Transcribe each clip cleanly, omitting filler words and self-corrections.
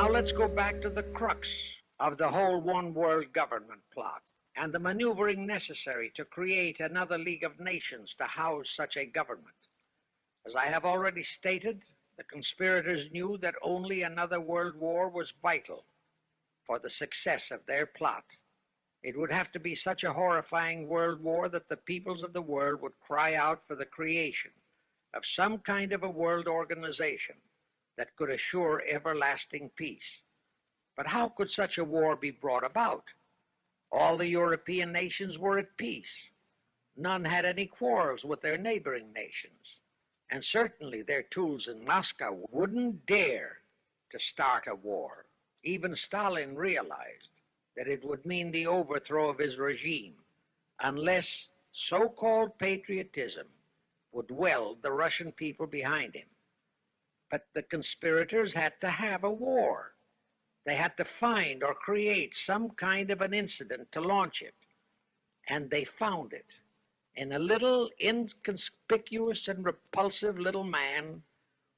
Now let's go back to the crux of the whole one-world government plot and the maneuvering necessary to create another League of Nations to house such a government. As I have already stated, the conspirators knew that only another world war was vital for the success of their plot. It would have to be such a horrifying world war that the peoples of the world would cry out for the creation of some kind of a world organization that could assure everlasting peace. But how could such a war be brought about? All the European nations were at peace. None had any quarrels with their neighboring nations, and certainly their tools in Moscow wouldn't dare to start a war. Even Stalin realized that it would mean the overthrow of his regime unless so-called patriotism would weld the Russian people behind him. But the conspirators had to have a war. They had to find or create some kind of an incident to launch it. And they found it in a little inconspicuous and repulsive little man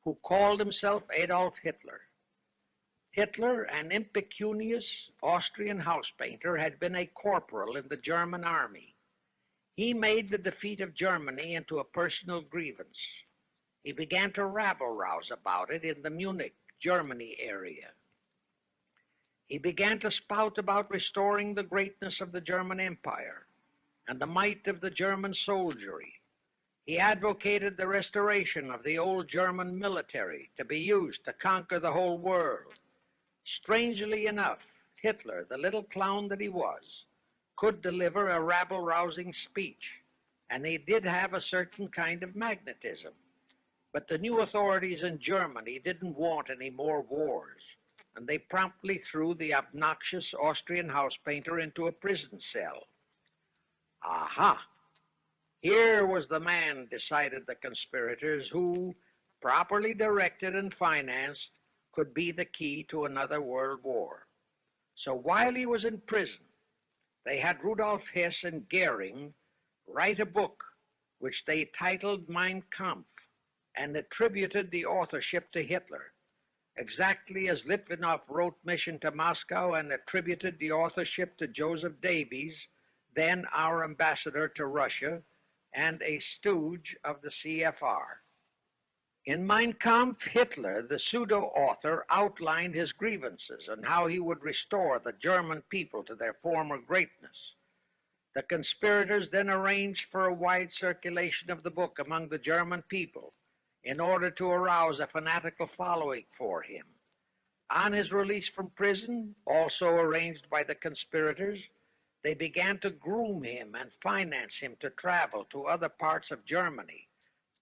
who called himself Adolf Hitler. Hitler, an impecunious Austrian house painter, had been a corporal in the German army. He made the defeat of Germany into a personal grievance. He began to rabble-rouse about it in the Munich, Germany area. He began to spout about restoring the greatness of the German Empire and the might of the German soldiery. He advocated the restoration of the old German military to be used to conquer the whole world. Strangely enough, Hitler, the little clown that he was, could deliver a rabble-rousing speech, and he did have a certain kind of magnetism. But the new authorities in Germany didn't want any more wars, and they promptly threw the obnoxious Austrian house painter into a prison cell. Aha! Here was the man, decided the conspirators, who, properly directed and financed, could be the key to another world war. So while he was in prison, they had Rudolf Hess and Goering write a book which they titled Mein Kampf and attributed the authorship to Hitler, exactly as Litvinov wrote Mission to Moscow and attributed the authorship to Joseph Davies, then our ambassador to Russia and a stooge of the CFR. In Mein Kampf, Hitler, the pseudo-author, outlined his grievances and how he would restore the German people to their former greatness. The conspirators then arranged for a wide circulation of the book among the German people in order to arouse a fanatical following for him. On his release from prison, also arranged by the conspirators, they began to groom him and finance him to travel to other parts of Germany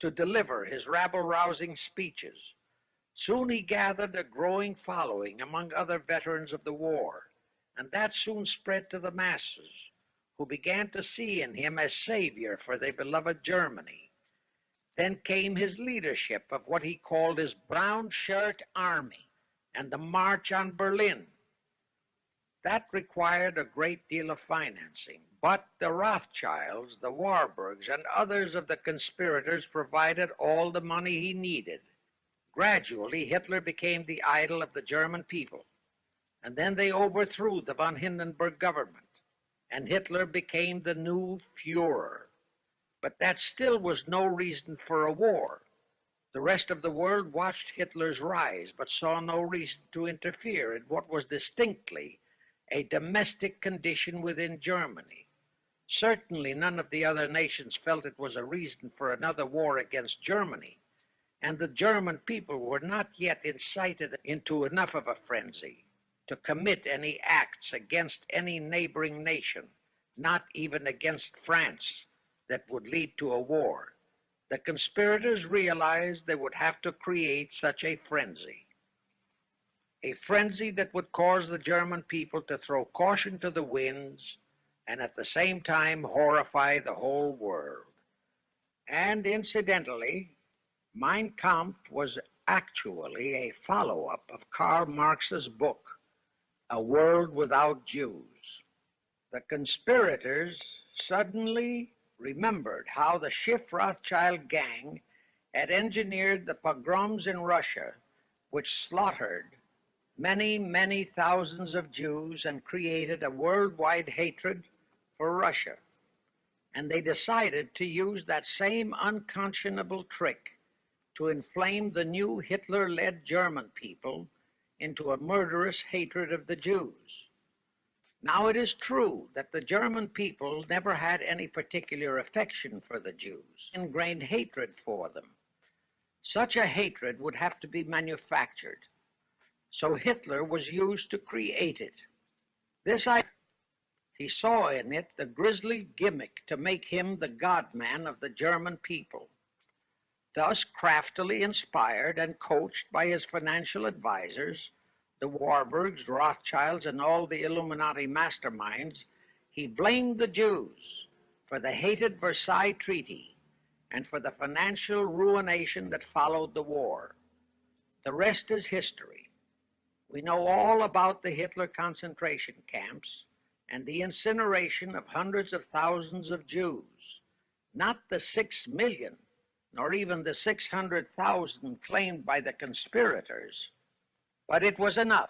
to deliver his rabble-rousing speeches. Soon he gathered a growing following among other veterans of the war, and that soon spread to the masses, who began to see in him a savior for their beloved Germany. Then came his leadership of what he called his Brown Shirt Army and the March on Berlin. That required a great deal of financing, but the Rothschilds, the Warburgs, and others of the conspirators provided all the money he needed. Gradually, Hitler became the idol of the German people, and then they overthrew the von Hindenburg government, and Hitler became the new Führer. But that still was no reason for a war. The rest of the world watched Hitler's rise, but saw no reason to interfere in what was distinctly a domestic condition within Germany. Certainly none of the other nations felt it was a reason for another war against Germany, and the German people were not yet incited into enough of a frenzy to commit any acts against any neighboring nation, not even against France, that would lead to a war. The conspirators realized they would have to create such a frenzy that would cause the German people to throw caution to the winds and at the same time horrify the whole world. And incidentally, Mein Kampf was actually a follow-up of Karl Marx's book, A World Without Jews. The conspirators suddenly remembered how the Schiff-Rothschild gang had engineered the pogroms in Russia, which slaughtered many, many thousands of Jews and created a worldwide hatred for Russia. And they decided to use that same unconscionable trick to inflame the new Hitler-led German people into a murderous hatred of the Jews. Now it is true that the German people never had any particular affection for the Jews, ingrained hatred for them. Such a hatred would have to be manufactured, so Hitler was used to create it. He saw in it the grisly gimmick to make him the God-man of the German people. Thus, craftily inspired and coached by his financial advisors, the Warburgs, Rothschilds, and all the Illuminati masterminds, he blamed the Jews for the hated Versailles Treaty and for the financial ruination that followed the war. The rest is history. We know all about the Hitler concentration camps and the incineration of hundreds of thousands of Jews, not the 6 million, nor even the 600,000 claimed by the conspirators, but it was enough.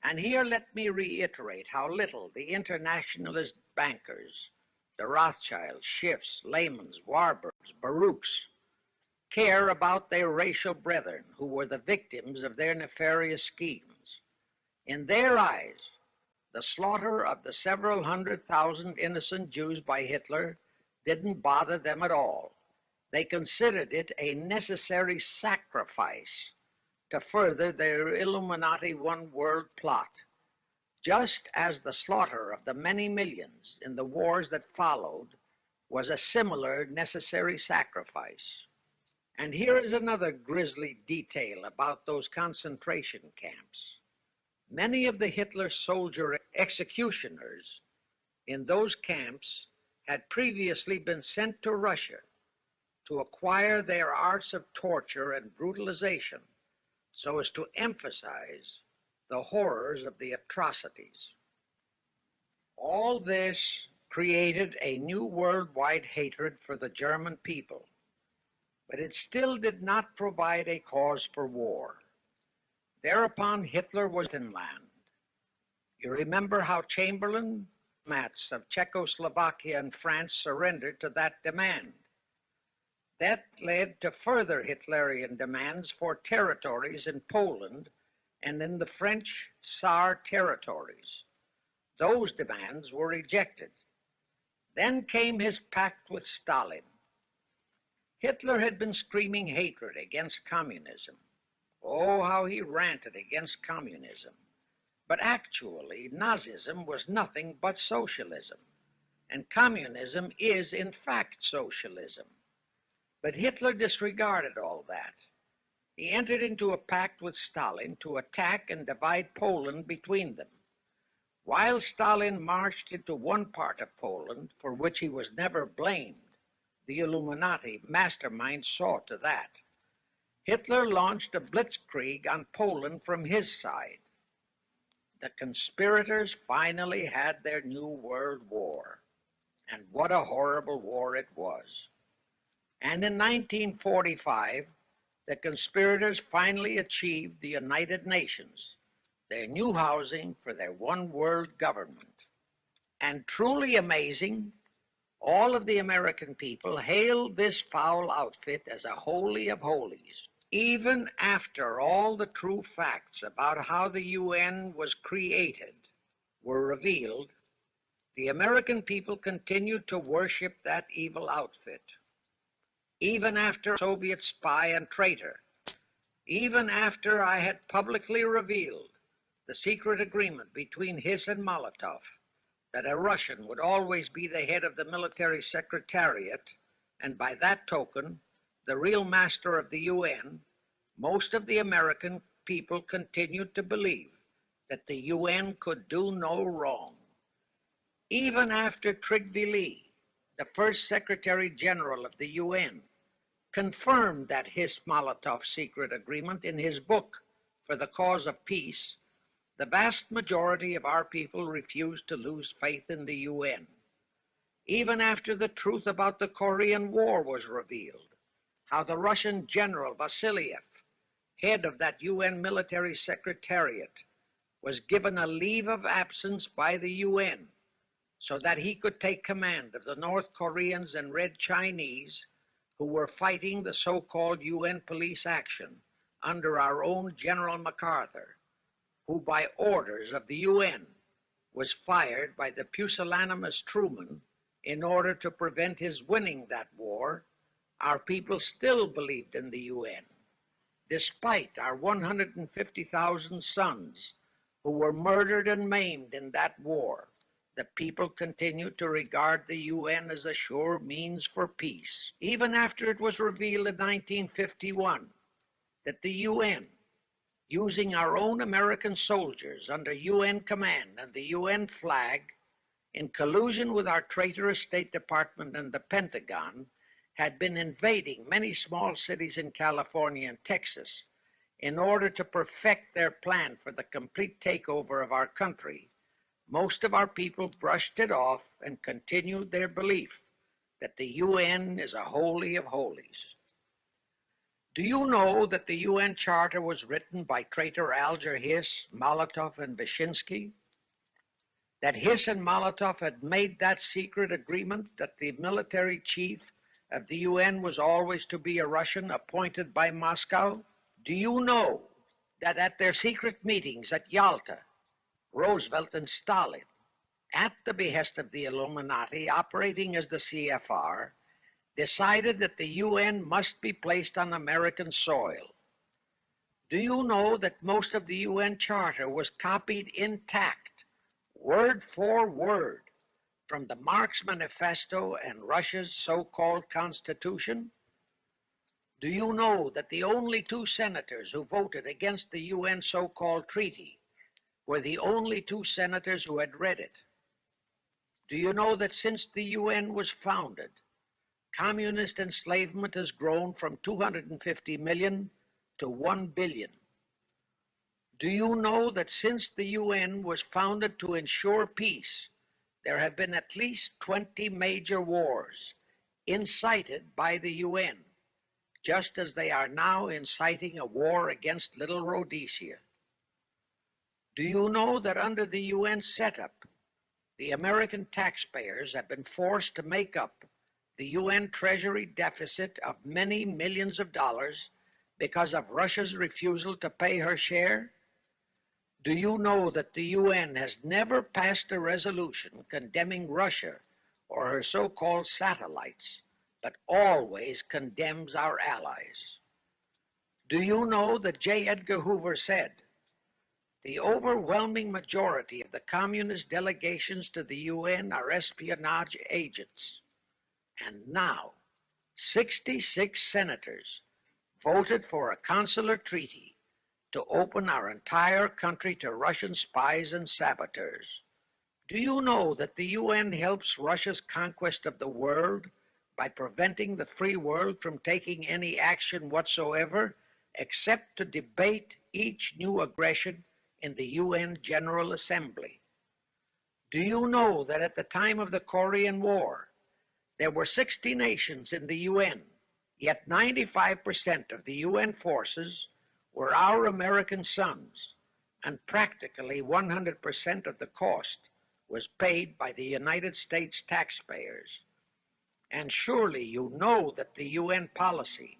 And here let me reiterate how little the internationalist bankers, the Rothschilds, Schiffs, Lehmans, Warburgs, Baruchs, care about their racial brethren who were the victims of their nefarious schemes. In their eyes, the slaughter of the several 100,000 innocent Jews by Hitler didn't bother them at all. They considered it a necessary sacrifice to further their Illuminati one-world plot, just as the slaughter of the many millions in the wars that followed was a similar necessary sacrifice. And here is another grisly detail about those concentration camps. Many of the Hitler soldier executioners in those camps had previously been sent to Russia to acquire their arts of torture and brutalization so as to emphasize the horrors of the atrocities. All this created a new worldwide hatred for the German people, but it still did not provide a cause for war. Thereupon Hitler was in land. You remember how Chamberlain, diplomats of Czechoslovakia and France surrendered to that demand. That led to further Hitlerian demands for territories in Poland and in the French Tsar territories. Those demands were rejected. Then came his pact with Stalin. Hitler had been screaming hatred against communism. Oh, how he ranted against communism. But actually, Nazism was nothing but socialism, and communism is, in fact, socialism. But Hitler disregarded all that. He entered into a pact with Stalin to attack and divide Poland between them. While Stalin marched into one part of Poland, for which he was never blamed, the Illuminati mastermind saw to that. Hitler launched a blitzkrieg on Poland from his side. The conspirators finally had their new world war, and what a horrible war it was. And in 1945, the conspirators finally achieved the United Nations, their new housing for their one world government. And truly amazing, all of the American people hailed this foul outfit as a holy of holies. Even after all the true facts about how the UN was created were revealed, the American people continued to worship that evil outfit. Even after Soviet spy and traitor, even after I had publicly revealed the secret agreement between Hiss and Molotov that a Russian would always be the head of the military secretariat, and by that token, the real master of the UN, most of the American people continued to believe that the UN could do no wrong. Even after Trygve, the first Secretary General of the UN, confirmed that Hiss-Molotov secret agreement in his book For the Cause of Peace, the vast majority of our people refused to lose faith in the UN. Even after the truth about the Korean War was revealed, how the Russian General Vasiliev head of that UN military secretariat, was given a leave of absence by the UN so that he could take command of the North Koreans and Red Chinese who were fighting the so-called UN police action under our own General MacArthur, who by orders of the UN was fired by the pusillanimous Truman in order to prevent his winning that war. Our people still believed in the UN. Despite our 150,000 sons who were murdered and maimed in that war, the people continued to regard the UN as a sure means for peace, even after it was revealed in 1951 that the UN, using our own American soldiers under UN command and the UN flag, in collusion with our traitorous State Department and the Pentagon, had been invading many small cities in California and Texas in order to perfect their plan for the complete takeover of our country. Most of our people brushed it off and continued their belief that the UN is a holy of holies. Do you know that the UN Charter was written by traitor Alger Hiss, Molotov, and Wyszynski? That Hiss and Molotov had made that secret agreement that the military chief of the UN was always to be a Russian appointed by Moscow? Do you know that at their secret meetings at Yalta, Roosevelt and Stalin, at the behest of the Illuminati operating as the CFR, decided that the UN must be placed on American soil? Do you know that most of the UN Charter was copied intact, word for word, from the Marx Manifesto and Russia's so-called Constitution? Do you know that the only two senators who voted against the UN so-called treaty were the only two senators who had read it? Do you know that since the UN was founded, communist enslavement has grown from 250 million to 1 billion? Do you know that since the UN was founded to ensure peace, there have been at least 20 major wars incited by the UN, just as they are now inciting a war against Little Rhodesia? Do you know that under the UN setup, the American taxpayers have been forced to make up the UN Treasury deficit of many millions of dollars because of Russia's refusal to pay her share? Do you know that the UN has never passed a resolution condemning Russia or her so-called satellites, but always condemns our allies? Do you know that J. Edgar Hoover said, "The overwhelming majority of the communist delegations to the UN are espionage agents"? And now, 66 senators voted for a consular treaty to open our entire country to Russian spies and saboteurs. Do you know that the UN helps Russia's conquest of the world by preventing the free world from taking any action whatsoever except to debate each new aggression in the UN General Assembly? Do you know that at the time of the Korean War, there were 60 nations in the UN, yet 95% of the UN forces were our American sons, and practically 100% of the cost was paid by the United States taxpayers? And surely you know that the UN policy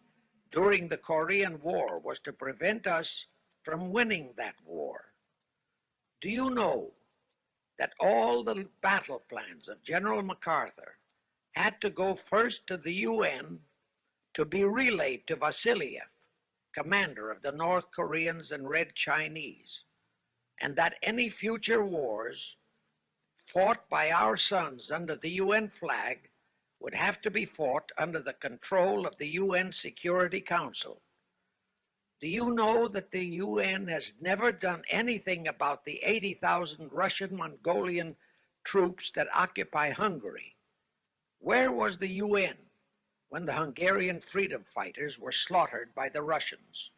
during the Korean War was to prevent us from winning that war. Do you know that all the battle plans of General MacArthur had to go first to the UN to be relayed to Vasiliev, commander of the North Koreans and Red Chinese, and that any future wars fought by our sons under the UN flag would have to be fought under the control of the UN Security Council? Do you know that the UN has never done anything about the 80,000 Russian Mongolian troops that occupy Hungary? Where was the UN when the Hungarian freedom fighters were slaughtered by the Russians?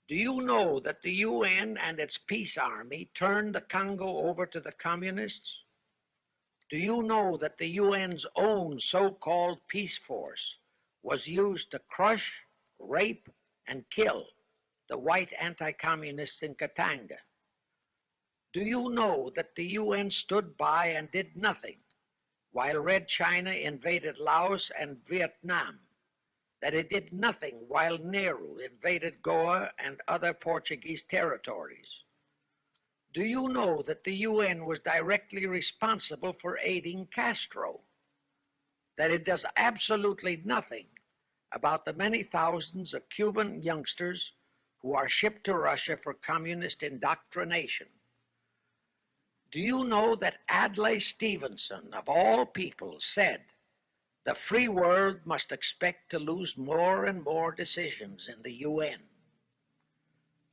Do you know that the UN and its peace army turned the Congo over to the communists? Do you know that the UN's own so-called peace force was used to crush, rape, and kill the white anti-communists in Katanga? Do you know that the UN stood by and did nothing while Red China invaded Laos and Vietnam? That it did nothing while Nehru invaded Goa and other Portuguese territories? Do you know that the UN was directly responsible for aiding Castro? That it does absolutely nothing about the many thousands of Cuban youngsters who are shipped to Russia for communist indoctrination? Do you know that Adlai Stevenson, of all people, said, "The free world must expect to lose more and more decisions in the UN"?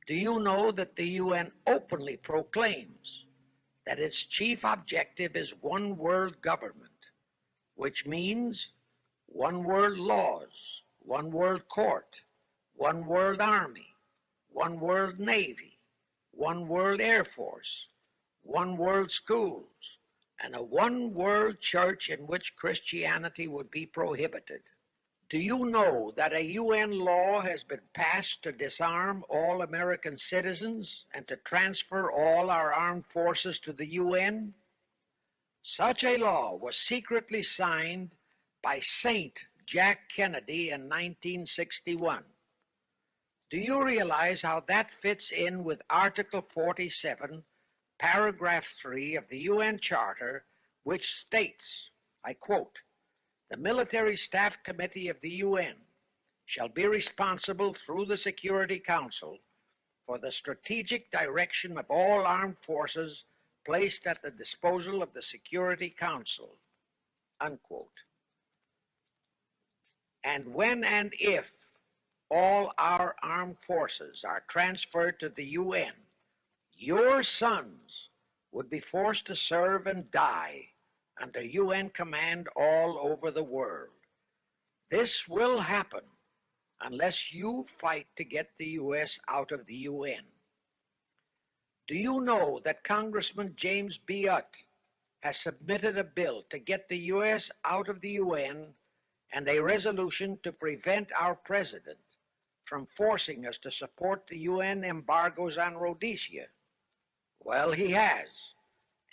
Do you know that the UN openly proclaims that its chief objective is one world government, which means one world laws, one world court, one world army, one world navy, one world air force, one world schools, and a one world church in which Christianity would be prohibited? Do you know that a UN law has been passed to disarm all American citizens and to transfer all our armed forces to the UN? Such a law was secretly signed by Saint Jack Kennedy in 1961. Do you realize how that fits in with Article 47, Paragraph 3 of the UN Charter, which states, I quote, "The Military Staff Committee of the UN shall be responsible through the Security Council for the strategic direction of all armed forces placed at the disposal of the Security Council," unquote. And when and if all our armed forces are transferred to the UN, your sons would be forced to serve and die under UN command all over the world. This will happen unless you fight to get the US out of the UN. Do you know that Congressman James B. Utt has submitted a bill to get the US out of the UN and a resolution to prevent our president from forcing us to support the UN embargoes on Rhodesia? Well, he has,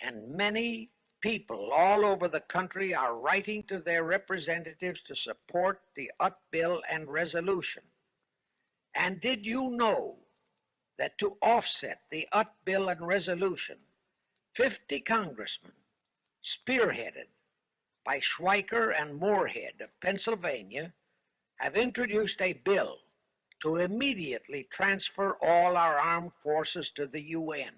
and many people all over the country are writing to their representatives to support the Utt bill and resolution. And did you know that to offset the Utt bill and resolution, 50 congressmen, spearheaded by Schweiker and Moorhead of Pennsylvania, have introduced a bill to immediately transfer all our armed forces to the UN?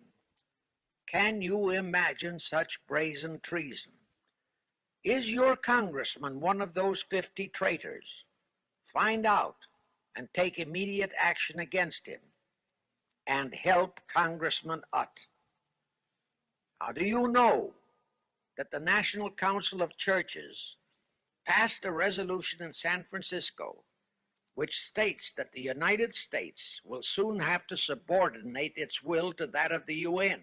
Can you imagine such brazen treason? Is your congressman one of those 50 traitors? Find out and take immediate action against him, and help Congressman Utt. Now, do you know that the National Council of Churches passed a resolution in San Francisco which states that the United States will soon have to subordinate its will to that of the UN,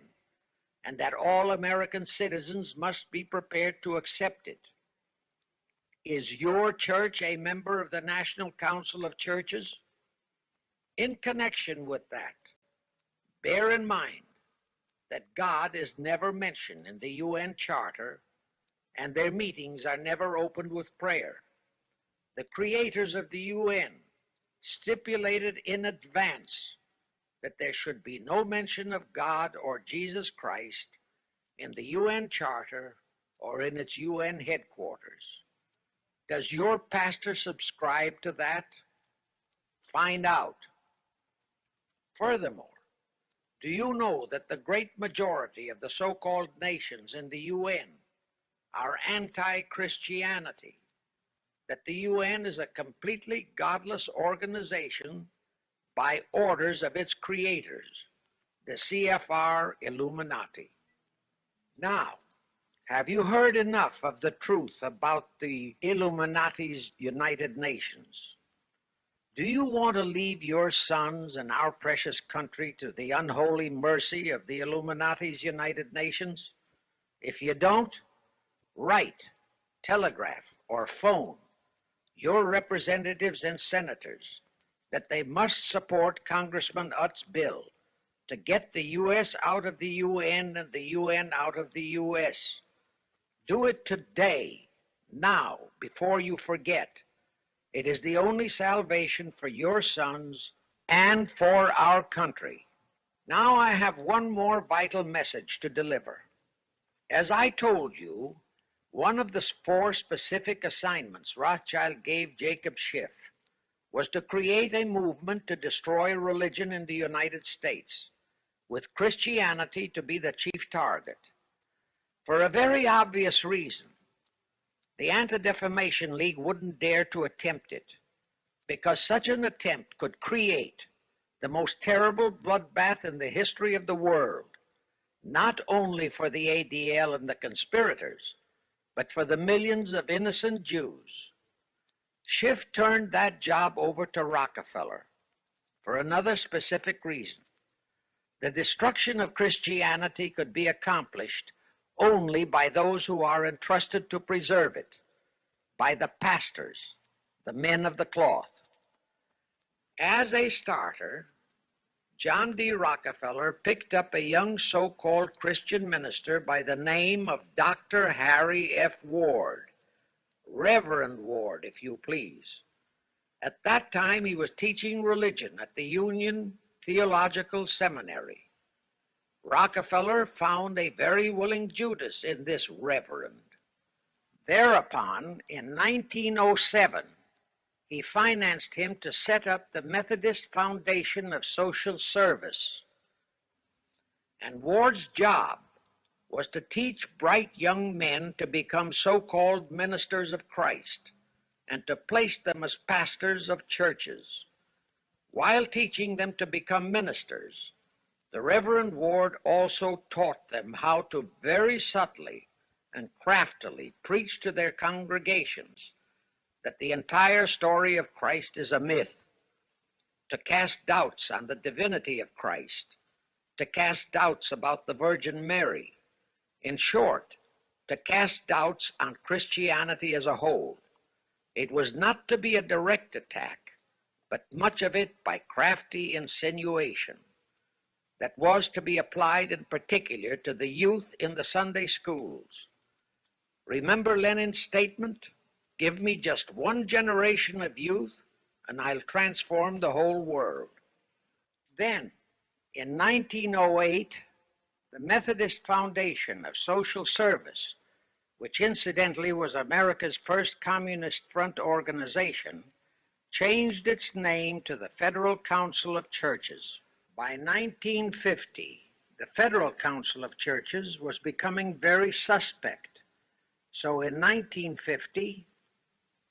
and that all American citizens must be prepared to accept it? Is your church a member of the National Council of Churches? In connection with that, bear in mind that God is never mentioned in the UN Charter, and their meetings are never opened with prayer. The creators of the UN stipulated in advance that there should be no mention of God or Jesus Christ in the UN Charter or in its UN headquarters. Does your pastor subscribe to that? Find out. Furthermore, do you know that the great majority of the so-called nations in the UN are anti-Christianity? That the UN is a completely godless organization by orders of its creators, the CFR Illuminati. Now, have you heard enough of the truth about the Illuminati's United Nations? Do you want to leave your sons and our precious country to the unholy mercy of the Illuminati's United Nations? If you don't, write, telegraph, or phone your representatives and senators that they must support Congressman Utt's bill to get the U.S. out of the UN and the UN out of the U.S. Do it today, now, before you forget. It is the only salvation for your sons and for our country. Now I have one more vital message to deliver. As I told you, one of the 4 specific assignments Rothschild gave Jacob Schiff was to create a movement to destroy religion in the United States, with Christianity to be the chief target. For a very obvious reason, the Anti-Defamation League wouldn't dare to attempt it, because such an attempt could create the most terrible bloodbath in the history of the world, not only for the ADL and the conspirators, but for the millions of innocent Jews. Schiff turned that job over to Rockefeller for another specific reason. The destruction of Christianity could be accomplished only by those who are entrusted to preserve it, by the pastors, the men of the cloth. As a starter, John D. Rockefeller picked up a young so-called Christian minister by the name of Dr. Harry F. Ward, Reverend Ward, if you please. At that time, he was teaching religion at the Union Theological Seminary. Rockefeller found a very willing Judas in this reverend. Thereupon, in 1907, he financed him to set up the Methodist Foundation of Social Service. And Ward's job was to teach bright young men to become so-called ministers of Christ and to place them as pastors of churches. While teaching them to become ministers, the Reverend Ward also taught them how to very subtly and craftily preach to their congregations that the entire story of Christ is a myth, to cast doubts on the divinity of Christ, to cast doubts about the Virgin Mary. In short, to cast doubts on Christianity as a whole. It was not to be a direct attack, but much of it by crafty insinuation that was to be applied in particular to the youth in the Sunday schools. Remember Lenin's statement? Give me just one generation of youth, and I'll transform the whole world. Then, in 1908, the Methodist Foundation of Social Service, which incidentally was America's first communist front organization, changed its name to the Federal Council of Churches. By 1950, the Federal Council of Churches was becoming very suspect. So in 1950,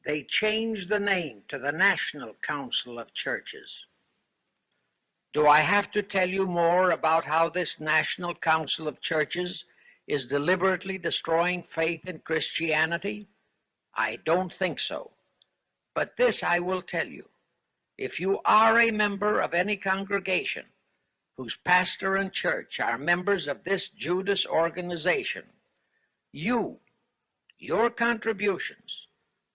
they changed the name to the National Council of Churches. Do I have to tell you more about how this National Council of Churches is deliberately destroying faith in Christianity? I don't think so. But this I will tell you. If you are a member of any congregation whose pastor and church are members of this Judas organization, your contributions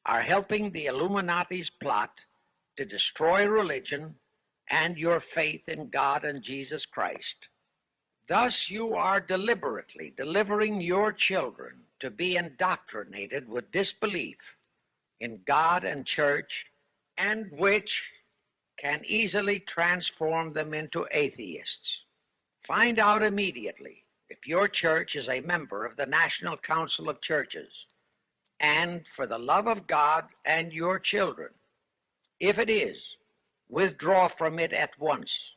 are helping the Illuminati's plot to destroy religion and your faith in God and Jesus Christ. Thus you are deliberately delivering your children to be indoctrinated with disbelief in God and church, and which can easily transform them into atheists. Find out immediately if your church is a member of the National Council of Churches, and for the love of God and your children, if it is, withdraw from it at once.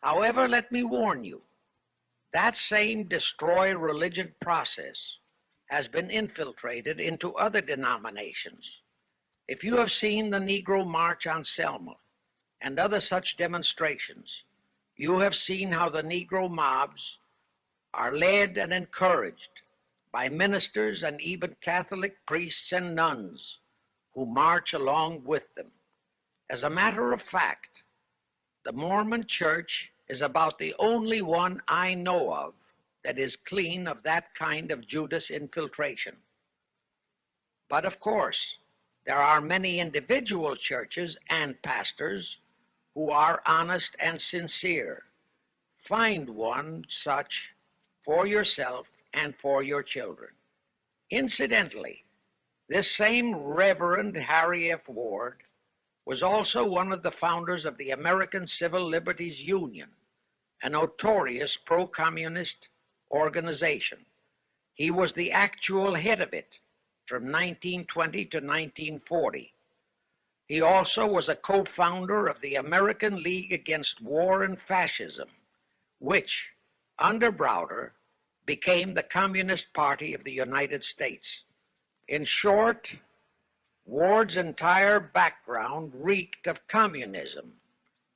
However, let me warn you, that same destroy religion process has been infiltrated into other denominations. If you have seen the Negro March on Selma and other such demonstrations, you have seen how the Negro mobs are led and encouraged by ministers and even Catholic priests and nuns who march along with them. As a matter of fact, the Mormon Church is about the only one I know of that is clean of that kind of Judas infiltration. But of course, There are many individual churches and pastors who are honest and sincere. Find one such for yourself and for your children. Incidentally, this same Reverend Harry F. Ward was also one of the founders of the American Civil Liberties Union, a notorious pro-communist organization. He was the actual head of it from 1920 to 1940. He also was a co-founder of the American League Against War and Fascism, which, under Browder, became the Communist Party of the United States. In short, Ward's entire background reeked of communism,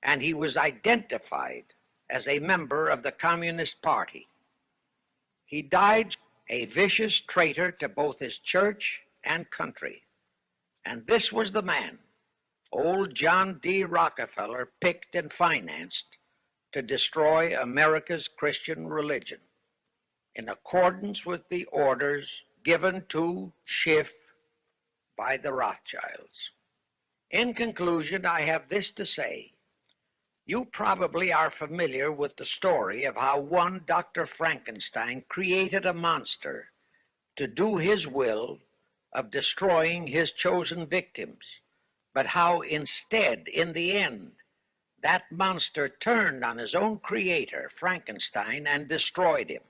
and he was identified as a member of the Communist Party. He died a vicious traitor to both his church and country. And this was the man old John D. Rockefeller picked and financed to destroy America's Christian religion, in accordance with the orders given to Schiff by the Rothschilds. In conclusion, I have this to say. You probably are familiar with the story of how one Dr. Frankenstein created a monster to do his will of destroying his chosen victims, but how instead, in the end, that monster turned on his own creator, Frankenstein, and destroyed him.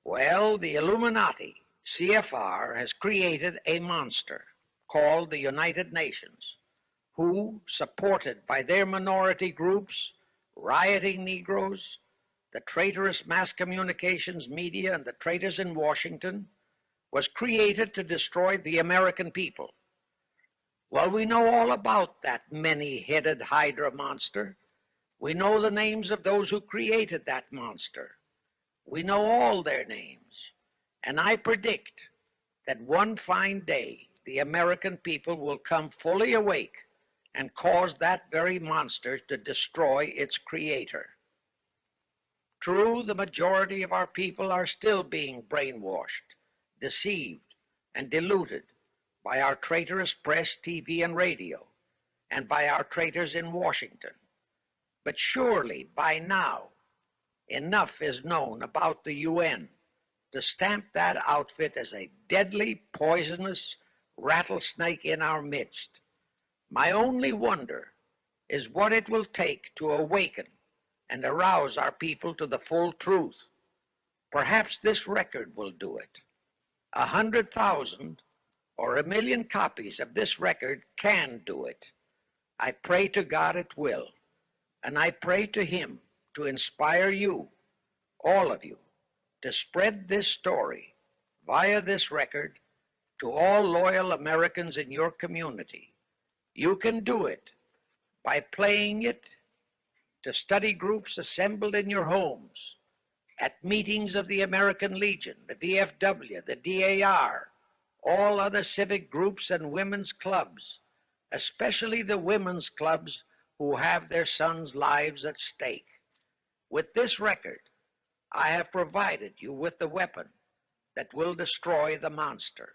Well, the Illuminati, CFR, has created a monster called the United Nations, who, supported by their minority groups, rioting Negroes, the traitorous mass communications media, and the traitors in Washington, was created to destroy the American people. Well, we know all about that many-headed Hydra monster. We know the names of those who created that monster. We know all their names. And I predict that one fine day, the American people will come fully awake and cause that very monster to destroy its creator. True, the majority of our people are still being brainwashed, deceived, and deluded by our traitorous press, TV, and radio, and by our traitors in Washington. But surely, by now, enough is known about the UN to stamp that outfit as a deadly, poisonous rattlesnake in our midst. My only wonder is what it will take to awaken and arouse our people to the full truth. Perhaps this record will do it. 100,000 or 1,000,000 copies of this record can do it. I pray to God it will, and I pray to Him to inspire you, all of you, to spread this story via this record to all loyal Americans in your community. You can do it by playing it to study groups assembled in your homes, at meetings of the American Legion, the VFW, the DAR, all other civic groups and women's clubs, especially the women's clubs who have their sons' lives at stake. With this record, I have provided you with the weapon that will destroy the monster.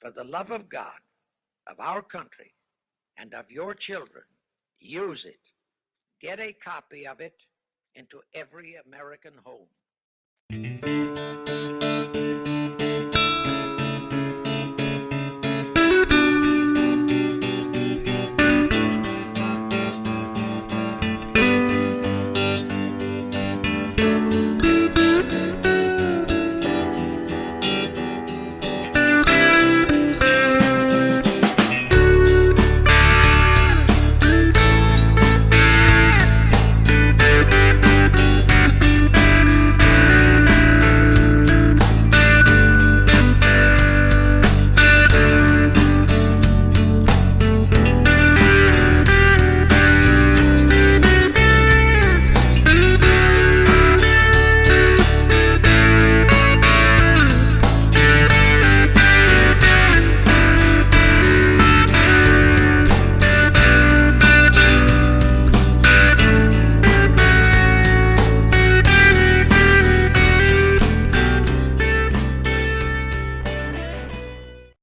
For the love of God, of our country, and of your children, use it. Get a copy of it into every American home.